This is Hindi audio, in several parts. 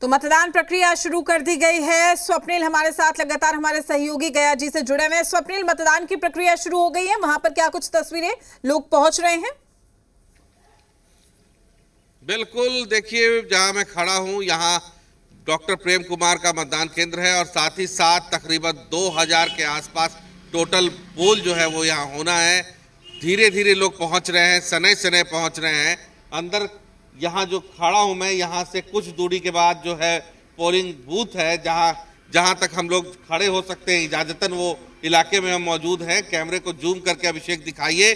तो मतदान प्रक्रिया शुरू कर दी गई है। स्वप्निल हमारे साथ लगातार हमारे सहयोगी गया जी से जुड़े हुए हैं। स्वप्निल, मतदान की प्रक्रिया शुरू हो गई है, वहां पर क्या कुछ तस्वीरें, लोग पहुंच रहे हैं? बिल्कुल, देखिए जहां मैं खड़ा हूं यहां डॉक्टर प्रेम कुमार का मतदान केंद्र है और साथ ही साथ तकरीबन 2000 के आसपास टोटल पोल जो है वो यहाँ होना है। धीरे धीरे लोग पहुंच रहे हैं, सनय सनय पहुंच रहे हैं अंदर। यहाँ जो खड़ा हूं मैं, यहाँ से कुछ दूरी के बाद जो है पोलिंग बूथ है, जहाँ तक हम लोग खड़े हो सकते हैं इजाजतन वो इलाके में हम मौजूद हैं। कैमरे को जूम करके अभिषेक दिखाइए,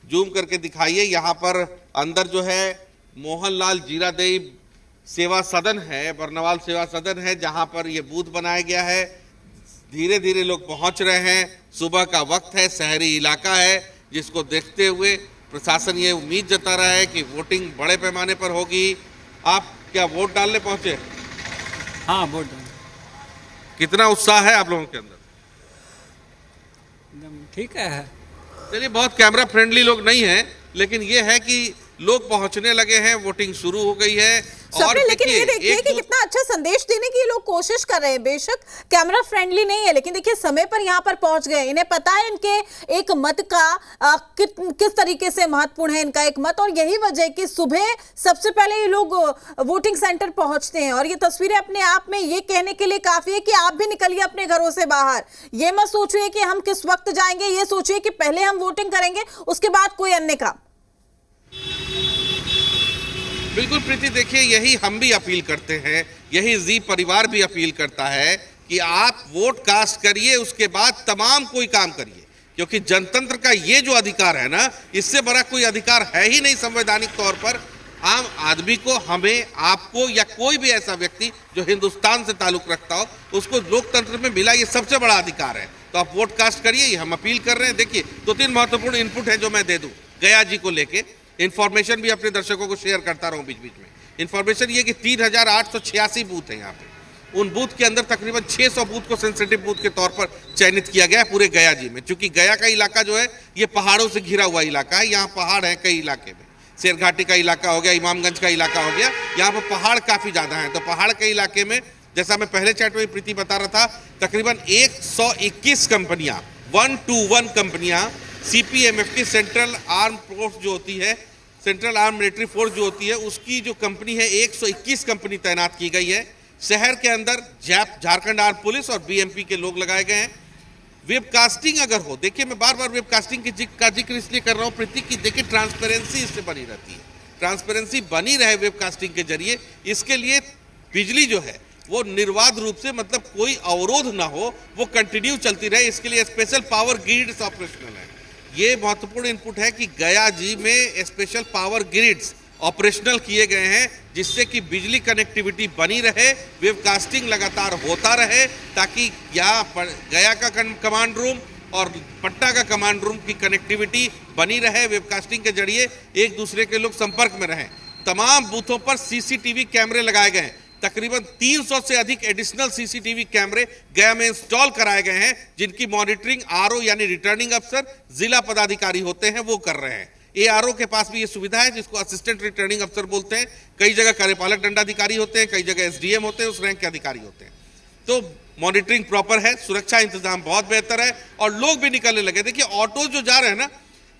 जूम करके दिखाइए। यहाँ पर अंदर जो है मोहनलाल जीरादेई सेवा सदन है, बरनवाल सेवा सदन है, जहाँ पर ये बूथ बनाया गया है। धीरे धीरे लोग पहुँच रहे हैं। सुबह का वक्त है, शहरी इलाका है, जिसको देखते हुए प्रशासन ये उम्मीद जता रहा है कि वोटिंग बड़े पैमाने पर होगी। आप क्या वोट डालने पहुंचे? हाँ, वोट डालने। कितना उत्साह है आप लोगों के अंदर? एकदम ठीक है। चलिए, बहुत कैमरा फ्रेंडली लोग नहीं हैं, लेकिन ये है कि लोग पहुंचने लगे हैं, वोटिंग शुरू हो गई है। और लेकिन ये देखिए कि कितना अच्छा संदेश देने की लोग कोशिश कर रहे हैं। बेशक कैमरा फ्रेंडली नहीं है, लेकिन देखिए समय पर यहाँ पर पहुंच गए। इन्हें पता है इनके एक मत का किस तरीके से महत्वपूर्ण है इनका एक मत, और यही वजह कि सुबह सबसे पहले ये लोग वोटिंग सेंटर पहुंचते हैं। और ये तस्वीरें अपने आप में ये कहने के लिए काफी है कि आप भी निकलिए अपने घरों से बाहर। ये मत सोचिए कि हम किस वक्त जाएंगे, ये सोचिए कि पहले हम वोटिंग करेंगे, उसके बाद कोई अन्य काम। बिल्कुल प्रीति, देखिए यही हम भी अपील करते हैं, यही जी परिवार भी अपील करता है कि आप वोट कास्ट करिए, उसके बाद तमाम कोई काम करिए, क्योंकि जनतंत्र का ये जो अधिकार है ना, इससे बड़ा कोई अधिकार है ही नहीं संवैधानिक तौर पर। आम आदमी को, हमें, आपको या कोई भी ऐसा व्यक्ति जो हिंदुस्तान से ताल्लुक रखता हो, उसको लोकतंत्र में मिला ये सबसे बड़ा अधिकार है। तो आप वोट कास्ट करिए, ये हम अपील कर रहे हैं। देखिए 2-3 महत्वपूर्ण इनपुट है जो मैं दे दूं गया जी को लेके। इन्फॉर्मेशन भी अपने दर्शकों को शेयर करता रहूं बीच बीच में। इन्फॉर्मेशन ये कि 3886 बूथ है यहाँ पे। उन बूथ के अंदर तकरीबन 600 बूथ को सेंसिटिव बूथ के तौर पर चयनित किया गया है पूरे गया जी में। चूंकि गया का इलाका जो है ये पहाड़ों से घिरा हुआ इलाका है, यहाँ पहाड़ है कई इलाके में। शेरघाटी का इलाका हो गया, इमामगंज का इलाका हो गया, यहाँ पर पहाड़ काफी ज्यादा है। तो पहाड़ के इलाके में, जैसा मैं पहले चैट में प्रीति बता रहा था, तकरीबन 121 कंपनियां, 121 कंपनियां CPMF की सेंट्रल आर्म फोर्स जो होती है, सेंट्रल आर्म मिलिट्री फोर्स जो होती है, उसकी जो कंपनी है 121 कंपनी तैनात की गई है। शहर के अंदर झारखंड आर्म पुलिस और BMP के लोग लगाए गए हैं। वेबकास्टिंग अगर हो, देखिए मैं बार बार वेबकास्टिंग का जिक्र इसलिए कर रहा हूं प्रीति की, देखिए ट्रांसपेरेंसी इससे बनी रहती है। ट्रांसपेरेंसी बनी रहे वेबकास्टिंग के जरिए, इसके लिए बिजली जो है वो निर्बाध रूप से, मतलब कोई अवरोध ना हो, वो कंटिन्यू चलती रहे, इसके लिए स्पेशल पावर ग्रिड्स ऑपरेशनल है। ये महत्वपूर्ण इनपुट है कि गया जी में स्पेशल पावर ग्रिड्स ऑपरेशनल किए गए हैं, जिससे कि बिजली कनेक्टिविटी बनी रहे, वेबकास्टिंग लगातार होता रहे, ताकि गया का कमांड रूम और पटना का कमांड रूम की कनेक्टिविटी बनी रहे। वेबकास्टिंग के जरिए एक दूसरे के लोग संपर्क में रहें। तमाम बूथों पर CCTV कैमरे लगाए गए हैं। तकरीबन 300 से अधिक एडिशनल CCTV कैमरे गया में इंस्टॉल कराए गए हैं, जिनकी मॉनिटरिंग RO यानी रिटर्निंग अफसर, जिला पदाधिकारी होते हैं, वो कर रहे हैं। ARO के पास भी ये सुविधा है, जिसको असिस्टेंट रिटर्निंग अफसर बोलते हैं। कई जगह कार्यपालक दंडाधिकारी होते हैं, कई जगह SDM होते हैं, उस रैंक के अधिकारी होते हैं। तो मॉनिटरिंग प्रॉपर है, सुरक्षा इंतजाम बहुत बेहतर है और लोग भी निकलने लगे। देखिए ऑटो जो जा रहे हैं ना,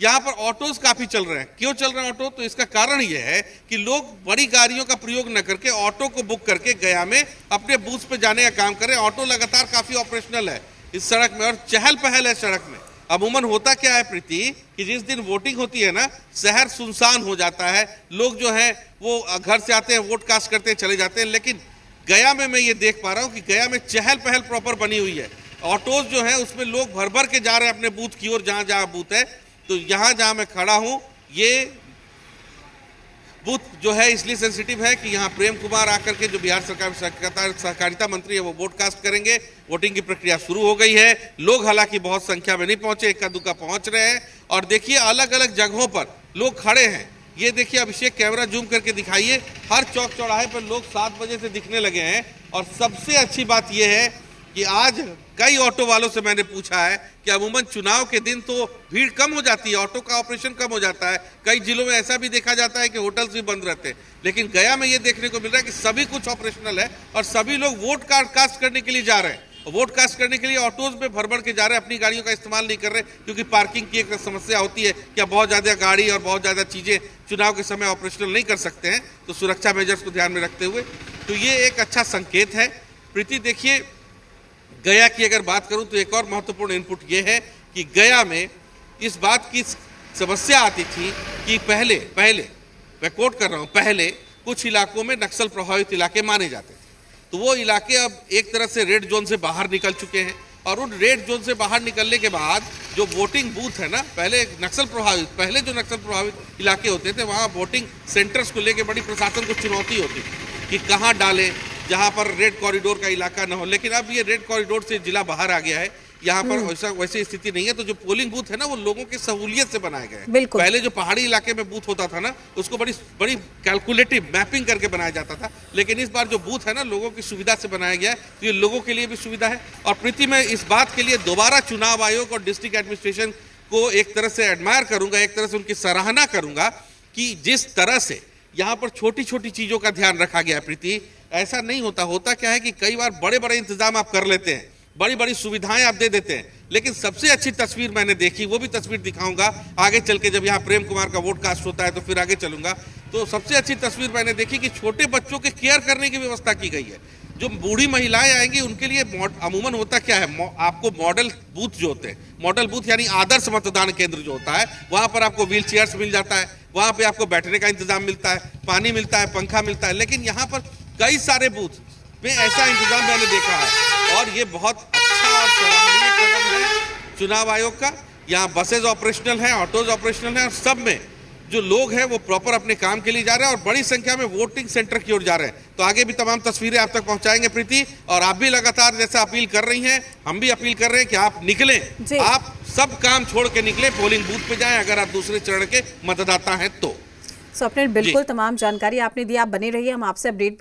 यहाँ पर ऑटोज काफी चल रहे हैं। क्यों चल रहे हैं ऑटो? तो इसका कारण यह है कि लोग बड़ी गाड़ियों का प्रयोग न करके ऑटो को बुक करके गया में अपने बूथ पे जाने का काम कर रहे हैं। ऑटो लगातार काफी ऑपरेशनल है इस सड़क में और चहल पहल है सड़क में। अमूमन होता क्या है प्रीति कि जिस दिन वोटिंग होती है ना, शहर सुनसान हो जाता है, लोग जो है वो घर से आते हैं, वोट कास्ट करते हैं, चले जाते हैं। लेकिन गया में मैं ये देख पा रहा हूँ कि गया में चहल पहल प्रॉपर बनी हुई है। ऑटोज जो है उसमें लोग भर भर के जा रहे हैं अपने बूथ की ओर, जहां जहां बूथ है। तो यहां जहां मैं खड़ा हूं, ये बूथ जो है इसलिए सेंसिटिव है कि यहां प्रेम कुमार आकर के, जो बिहार सरकार सहकारिता मंत्री है, वो वोट कास्ट करेंगे। वोटिंग की प्रक्रिया शुरू हो गई है। लोग हालांकि बहुत संख्या में नहीं पहुंचे, इक्का दुक्का पहुंच रहे हैं। और देखिए अलग अलग जगहों पर लोग खड़े हैं। ये देखिए अभिषेक, कैमरा जूम करके दिखाइए, हर चौक चौराहे पर लोग 7 बजे से दिखने लगे हैं। और सबसे अच्छी बात यह है कि आज कई ऑटो वालों से मैंने पूछा है कि अमूमन चुनाव के दिन तो भीड़ कम हो जाती है, ऑटो का ऑपरेशन कम हो जाता है। कई जिलों में ऐसा भी देखा जाता है कि होटल्स भी बंद रहते हैं, लेकिन गया में ये देखने को मिल रहा है कि सभी कुछ ऑपरेशनल है और सभी लोग वोट कास्ट करने के लिए जा रहे हैं। वोट कास्ट करने के लिए ऑटोज में भर भर के जा रहे हैं, अपनी गाड़ियों का इस्तेमाल नहीं कर रहे, क्योंकि पार्किंग की एक समस्या होती है कि बहुत ज़्यादा गाड़ी और बहुत ज़्यादा चीज़ें चुनाव के समय ऑपरेशनल नहीं कर सकते हैं, तो सुरक्षा मेजर्स को ध्यान में रखते हुए तो ये एक अच्छा संकेत है। प्रीति देखिए, गया की अगर बात करूं तो एक और महत्वपूर्ण इनपुट ये है कि गया में इस बात की समस्या आती थी कि पहले मैं कोट कर रहा हूं, पहले कुछ इलाकों में नक्सल प्रभावित इलाके माने जाते थे, तो वो इलाके अब एक तरह से रेड जोन से बाहर निकल चुके हैं और उन रेड जोन से बाहर निकलने के बाद जो वोटिंग बूथ है ना, पहले जो नक्सल प्रभावित इलाके होते थे वहाँ वोटिंग सेंटर्स को लेकर बड़ी प्रशासन को चुनौती होती थी कि कहाँ डालें जहाँ पर रेड कॉरिडोर का इलाका न हो। लेकिन अब ये रेड कॉरिडोर से जिला बाहर आ गया है, यहाँ पर वैसी स्थिति नहीं है, तो जो पोलिंग बूथ है ना वो लोगों की सहूलियत से बनाए गए हैं। पहले जो पहाड़ी इलाके में बूथ होता था ना उसको बड़ी कैलकुलेटिव मैपिंग करके बनाया जाता था, लेकिन इस बार जो बूथ है ना लोगों की सुविधा से बनाया गया है, तो ये लोगों के लिए भी सुविधा है। और प्रीति मैं इस बात के लिए दोबारा चुनाव आयोग और डिस्ट्रिक्ट एडमिनिस्ट्रेशन को एक तरह से एडमायर करूंगा, एक तरह से उनकी सराहना करूंगा कि जिस तरह से यहाँ पर छोटी छोटी चीजों का ध्यान रखा गया है। प्रीति ऐसा नहीं होता क्या है कि कई बार बड़े बड़े इंतजाम आप कर लेते हैं, बड़ी बड़ी सुविधाएं आप दे देते हैं, लेकिन सबसे अच्छी तस्वीर मैंने देखी, वो भी तस्वीर दिखाऊंगा आगे चल के, जब यहाँ प्रेम कुमार का वोट कास्ट होता है तो फिर आगे चलूंगा। तो सबसे अच्छी तस्वीर मैंने देखी कि छोटे बच्चों के केयर करने की व्यवस्था की गई है। जो बूढ़ी महिलाएं आएंगी उनके लिए अमूमन होता क्या है, आपको मॉडल बूथ जो होते हैं, मॉडल बूथ यानी आदर्श मतदान केंद्र जो होता है, वहां पर आपको व्हील चेयर्स मिल जाता है, वहां पे आपको बैठने का इंतजाम मिलता है, पानी मिलता है, पंखा मिलता है। लेकिन यहाँ पर कई सारे बूथ में ऐसा इंतजाम मैंने देखा है और ये बहुत अच्छा और सराहनीय कदम है चुनाव आयोग का। यहाँ बसेज ऑपरेशनल हैं, ऑटोज ऑपरेशनल हैं और सब में जो लोग हैं वो प्रॉपर अपने काम के लिए जा रहे हैं और बड़ी संख्या में वोटिंग सेंटर की ओर जा रहे हैं। तो आगे भी तमाम तस्वीरें आप तक पहुंचाएंगे प्रीति, और आप भी लगातार जैसा अपील कर रही हैं, हम भी अपील कर रहे हैं कि आप निकलें, आप सब काम छोड़ के निकलें, पोलिंग बूथ पे जाएं अगर आप दूसरे चरण के मतदाता हैं तो। स्वप्निल, बिल्कुल तमाम जानकारी आपने दी, आप बने रहिए, हम आपसे अपडेट